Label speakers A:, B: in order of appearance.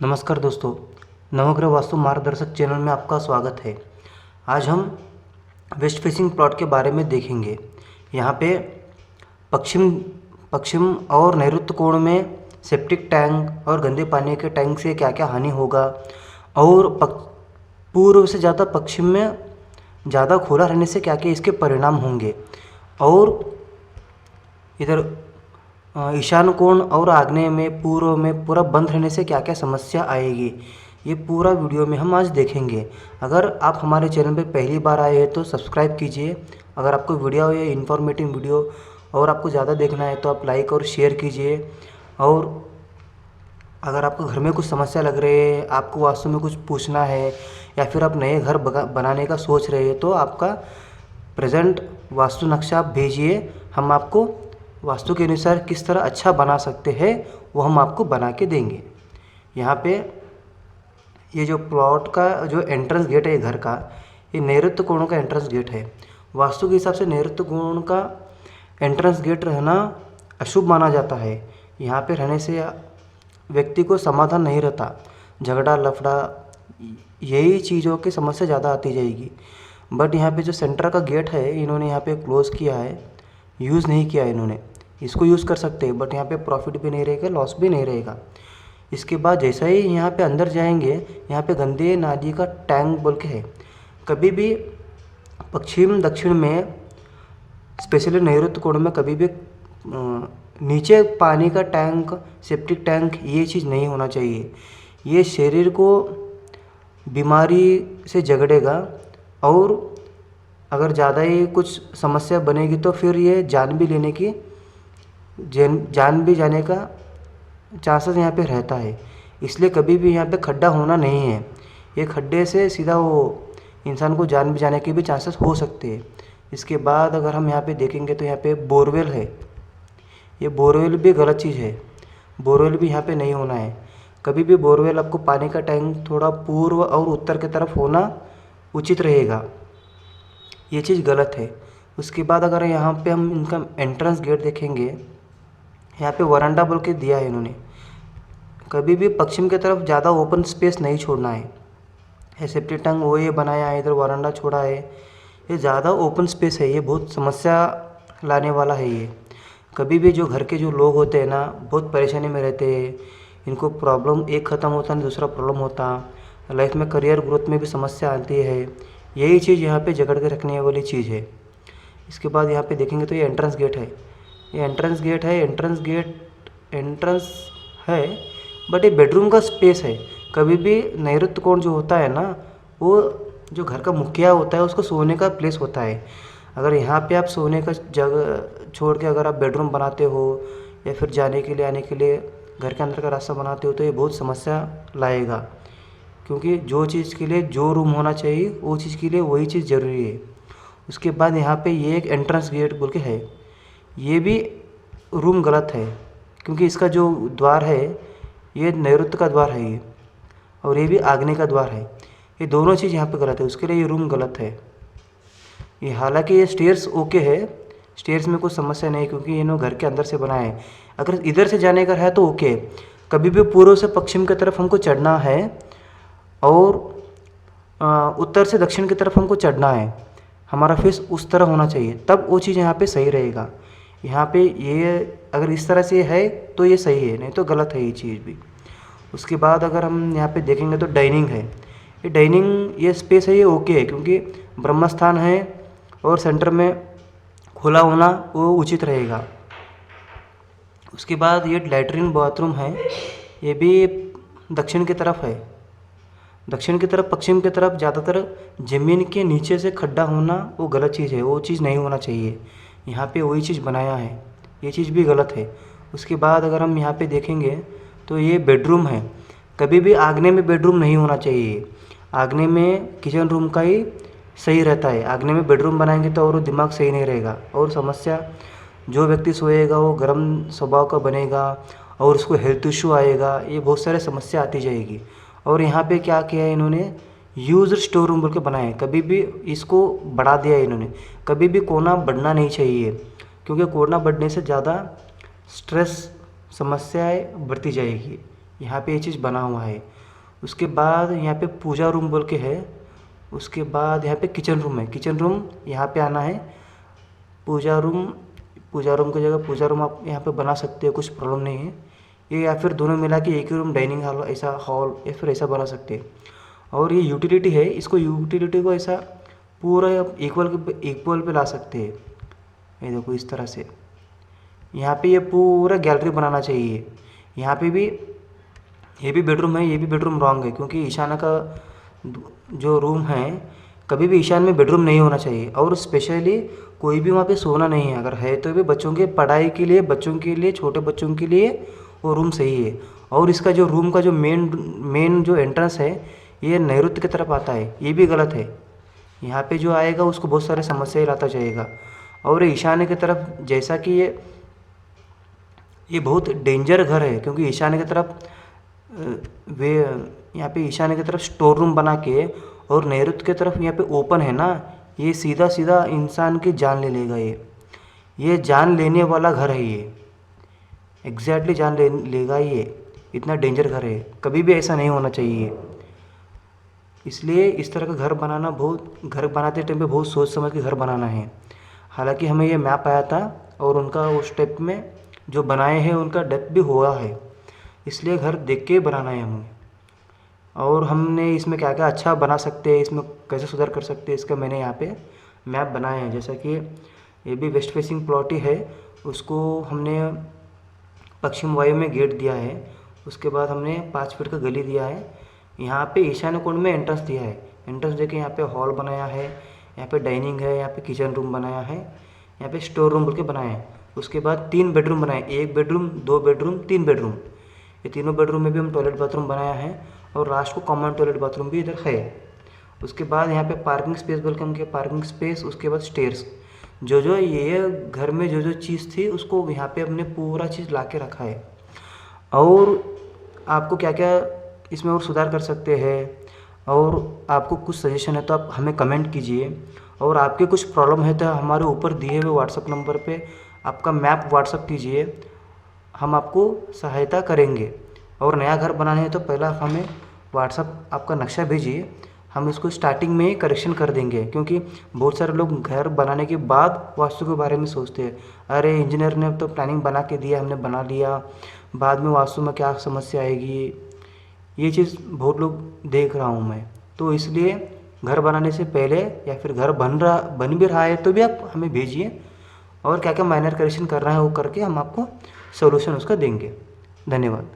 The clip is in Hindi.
A: नमस्कार दोस्तों, नवग्रह वास्तु मार्गदर्शक चैनल में आपका स्वागत है। आज हम वेस्ट फेसिंग प्लॉट के बारे में देखेंगे। यहाँ पे पश्चिम पश्चिम और नैऋत्य कोण में सेप्टिक टैंक और गंदे पानी के टैंक से क्या क्या हानि होगा, और पूर्व से ज़्यादा पश्चिम में ज़्यादा खुला रहने से क्या क्या इसके परिणाम होंगे, और इधर ईशान कोण और आग्नेय में पूर्व में पूरा बंद रहने से क्या क्या समस्या आएगी, ये पूरा वीडियो में हम आज देखेंगे। अगर आप हमारे चैनल पे पहली बार आए हैं तो सब्सक्राइब कीजिए। अगर आपको वीडियो ये इन्फॉर्मेटिव वीडियो और आपको ज़्यादा देखना है तो आप लाइक और शेयर कीजिए। और अगर आपको घर में कुछ समस्या लग रही है, आपको वास्तु में कुछ पूछना है, या फिर आप नए घर बनाने का सोच रहे हैं, तो आपका प्रेजेंट वास्तु नक्शा आप भेजिए। हम आपको वास्तु के अनुसार किस तरह अच्छा बना सकते हैं वो हम आपको बना के देंगे। यहाँ पे ये जो प्लॉट का जो एंट्रेंस गेट है घर का, ये नैऋत्य कोण का एंट्रेंस गेट है। वास्तु के हिसाब से नैऋत्य कोण का एंट्रेंस गेट रहना अशुभ माना जाता है। यहाँ पे रहने से व्यक्ति को समाधान नहीं रहता, झगड़ा लफड़ा यही चीज़ों की समस्या ज़्यादा आती जाएगी। बट यहाँ पे जो सेंटर का गेट है इन्होंने यहाँ पे क्लोज़ किया है, यूज़ नहीं किया है इन्होंने। इसको यूज़ कर सकते हैं बट यहाँ पे प्रॉफिट भी नहीं रहेगा, लॉस भी नहीं रहेगा। इसके बाद जैसा ही यहाँ पे अंदर जाएंगे, यहाँ पे गंदे नाली का टैंक बोल के है। कभी भी पश्चिम दक्षिण में, स्पेशली नैऋत्य कोण में, कभी भी नीचे पानी का टैंक, सेप्टिक टैंक, ये चीज़ नहीं होना चाहिए। ये शरीर को बीमारी से झगड़ेगा, और अगर ज़्यादा ही कुछ समस्या बनेगी तो फिर ये जान भी लेने की जान भी जाने का चांसेस यहाँ पे रहता है। इसलिए कभी भी यहाँ पे खड्डा होना नहीं है। ये खड्डे से सीधा वो इंसान को जान भी जाने के भी चांसेस हो सकते हैं। इसके बाद अगर हम यहाँ पे देखेंगे तो यहाँ पे बोरवेल है। ये बोरवेल भी गलत चीज़ है, बोरवेल भी यहाँ पे नहीं होना है। कभी भी बोरवेल, आपको पानी का टैंक थोड़ा पूर्व और उत्तर की तरफ होना उचित रहेगा, ये चीज़ गलत है। उसके बाद अगर यहाँ पे हम इनका एंट्रेंस गेट देखेंगे, यहाँ पे वरांडा बोल के दिया है इन्होंने। कभी भी पश्चिम की तरफ ज़्यादा ओपन स्पेस नहीं छोड़ना है। सेप्टिक टैंक वो ये बनाया है, इधर वरांडा छोड़ा है, ये ज़्यादा ओपन स्पेस है, ये बहुत समस्या लाने वाला है। ये कभी भी जो घर के जो लोग होते हैं ना, बहुत परेशानी में रहते हैं। इनको प्रॉब्लम एक ख़त्म होता है दूसरा प्रॉब्लम होता, लाइफ में करियर ग्रोथ में भी समस्या आती है। यही चीज़ यहाँ पे जकड़ के रखने वाली चीज़ है। इसके बाद यहाँ पे देखेंगे तो ये एंट्रेंस गेट है। ये एंट्रेंस गेट है, एंट्रेंस है, बट ये बेडरूम का स्पेस है। कभी भी नैऋत्य कोण जो होता है ना, वो जो घर का मुखिया होता है उसको सोने का प्लेस होता है। अगर यहाँ पे आप सोने का जगह छोड़ के अगर आप बेडरूम बनाते हो, या फिर जाने के लिए आने के लिए घर के अंदर का रास्ता बनाते हो, तो ये बहुत समस्या लाएगा। क्योंकि जो चीज़ के लिए जो रूम होना चाहिए वो चीज़ के लिए वही चीज़ ज़रूरी है। उसके बाद यहाँ पे ये एक एंट्रेंस गेट बोल के है, ये भी रूम गलत है। क्योंकि इसका जो द्वार है ये नैऋत्य का द्वार है ये, और ये भी आग्नेय का द्वार है। ये दोनों चीज़ यहाँ पे गलत है, उसके लिए ये रूम गलत है। ये हालांकि ये स्टेयर्स ओके है, स्टेयर्स में कुछ समस्या नहीं, क्योंकि ये घर के अंदर से बनाए हैं। अगर इधर से जाने का है तो ओके। कभी भी पूर्व से पश्चिम की तरफ हमको चढ़ना है, और उत्तर से दक्षिण की तरफ हमको चढ़ना है, हमारा फेस उस तरह होना चाहिए, तब वो चीज़ यहाँ पे सही रहेगा। यहाँ पे ये अगर इस तरह से है तो ये सही है, नहीं तो गलत है ये चीज़ भी। उसके बाद अगर हम यहाँ पे देखेंगे तो डाइनिंग है। ये डाइनिंग ये स्पेस है, ये ओके है, क्योंकि ब्रह्म स्थान है और सेंटर में खुला होना वो उचित रहेगा। उसके बाद ये लैट्रिन बाथरूम है, ये भी दक्षिण की तरफ है। दक्षिण की तरफ, पश्चिम की तरफ ज़्यादातर ज़मीन के नीचे से खड्डा होना वो गलत चीज़ है, वो चीज़ नहीं होना चाहिए। यहाँ पे वही चीज़ बनाया है, ये चीज़ भी गलत है। उसके बाद अगर हम यहाँ पे देखेंगे तो ये बेडरूम है। कभी भी आग्नेय में बेडरूम नहीं होना चाहिए। आग्नेय में किचन रूम का ही सही रहता है। आग्नेय में बेडरूम बनाएंगे तो और दिमाग सही नहीं रहेगा, और समस्या, जो व्यक्ति सोएगा वो गर्म स्वभाव का बनेगा, और उसको हेल्थ इशू आएगा, ये बहुत सारे समस्या आती जाएगी। और यहाँ पे क्या किया है इन्होंने, यूज्ड स्टोर रूम बोल के बनाया है। कभी भी इसको बढ़ा दिया है इन्होंने। कभी भी कोना बढ़ना नहीं चाहिए, क्योंकि कोना बढ़ने से ज़्यादा स्ट्रेस समस्याएं बढ़ती जाएगी। यहाँ पे ये चीज़ बना हुआ है। उसके बाद यहाँ पे पूजा रूम बोल के है। उसके बाद यहाँ पे किचन रूम है। किचन रूम यहाँ पे आना है। पूजा रूम की जगह पूजा रूम आप यहाँ पे बना सकते हो, कुछ प्रॉब्लम नहीं है ये। या फिर दोनों मिला के एक ही रूम डाइनिंग हॉल ऐसा हॉल या फिर ऐसा बना सकते हैं। और ये यूटिलिटी है, इसको यूटिलिटी को ऐसा पूरा इक्वल पे ला सकते हैं। ये देखो इस तरह से यहाँ पे ये पूरा गैलरी बनाना चाहिए। यहाँ पे भी ये भी बेडरूम है, ये भी बेडरूम रॉन्ग है, क्योंकि ईशान का जो रूम है कभी भी ईशान में बेडरूम नहीं होना चाहिए। और स्पेशली कोई भी वहाँ पे सोना नहीं है, अगर है तो भी बच्चों के पढ़ाई के लिए, बच्चों के लिए, छोटे बच्चों के लिए वो रूम सही है। और इसका जो रूम का जो मेन जो एंट्रेंस है ये नैऋत्य की तरफ आता है, ये भी गलत है। यहाँ पे जो आएगा उसको बहुत सारे समस्याएं लाता जाएगा। और ईशान्य की तरफ जैसा कि ये बहुत डेंजर घर है, क्योंकि ईशान्य की तरफ वे यहाँ पे ईशान्य की तरफ स्टोर रूम बना के और नैऋत्य की तरफ यहाँ पे ओपन है ना, ये सीधा सीधा इंसान की जान ले लेगा। ये जान लेने वाला घर है, ये एग्जैक्टली जान लेगा। ये इतना डेंजर घर है, कभी भी ऐसा नहीं होना चाहिए। इसलिए इस तरह का घर बनाते टाइम पे बहुत सोच समझ के घर बनाना है। हालांकि हमें ये मैप आया था और उनका उस स्टेप में जो बनाए हैं उनका डेप्थ भी हुआ है, इसलिए घर देख के बनाना है हमें। और हमने इसमें क्या क्या अच्छा बना सकते हैं, इसमें कैसे सुधार कर सकते हैं, इसका मैंने यहाँ पे मैप बनाए हैं। जैसा कि ये भी वेस्ट फेसिंग प्लॉट ही है, उसको हमने पश्चिम वायु में गेट दिया है। उसके बाद हमने 5 फीट का गली दिया है। यहाँ पे ईशान्य कोण में एंट्रेंस दिया है। एंट्रेंस देके यहाँ पे हॉल बनाया है, यहाँ पे डाइनिंग है, यहाँ पे किचन रूम बनाया है, यहाँ पे स्टोर रूम बोल के बनाया है। उसके बाद 3 बेडरूम बनाए, 1 बेडरूम, 2 बेडरूम, 3 बेडरूम। ये तीनों बेडरूम में भी हम टॉयलेट बाथरूम बनाया है और लास्ट को कॉमन टॉयलेट बाथरूम भी इधर है। उसके बाद यहाँ पे पार्किंग स्पेस वेलकम के पार्किंग स्पेस, उसके बाद स्टेयर्स। जो ये घर में जो चीज़ थी उसको यहाँ पे हमने पूरा चीज़ ला के रखा है। और आपको क्या क्या इसमें और सुधार कर सकते हैं, और आपको कुछ सजेशन है तो आप हमें कमेंट कीजिए। और आपके कुछ प्रॉब्लम है तो हमारे ऊपर दिए हुए व्हाट्सअप नंबर पे आपका मैप व्हाट्सअप कीजिए, हम आपको सहायता करेंगे। और नया घर बनाना है तो पहला हमें व्हाट्सअप आपका नक्शा भेजिए, हम इसको स्टार्टिंग में ही करेक्शन कर देंगे। क्योंकि बहुत सारे लोग घर बनाने के बाद वास्तु के बारे में सोचते हैं, अरे इंजीनियर ने तो प्लानिंग बना के दिया, हमने बना लिया, बाद में वास्तु में क्या समस्या आएगी, ये चीज़ बहुत लोग देख रहा हूँ मैं। तो इसलिए घर बनाने से पहले या फिर घर बन भी रहा है तो भी आप हमें भेजिए, और क्या क्या माइनर करेक्शन करना है वो करके हम आपको सोल्यूशन उसका देंगे। धन्यवाद।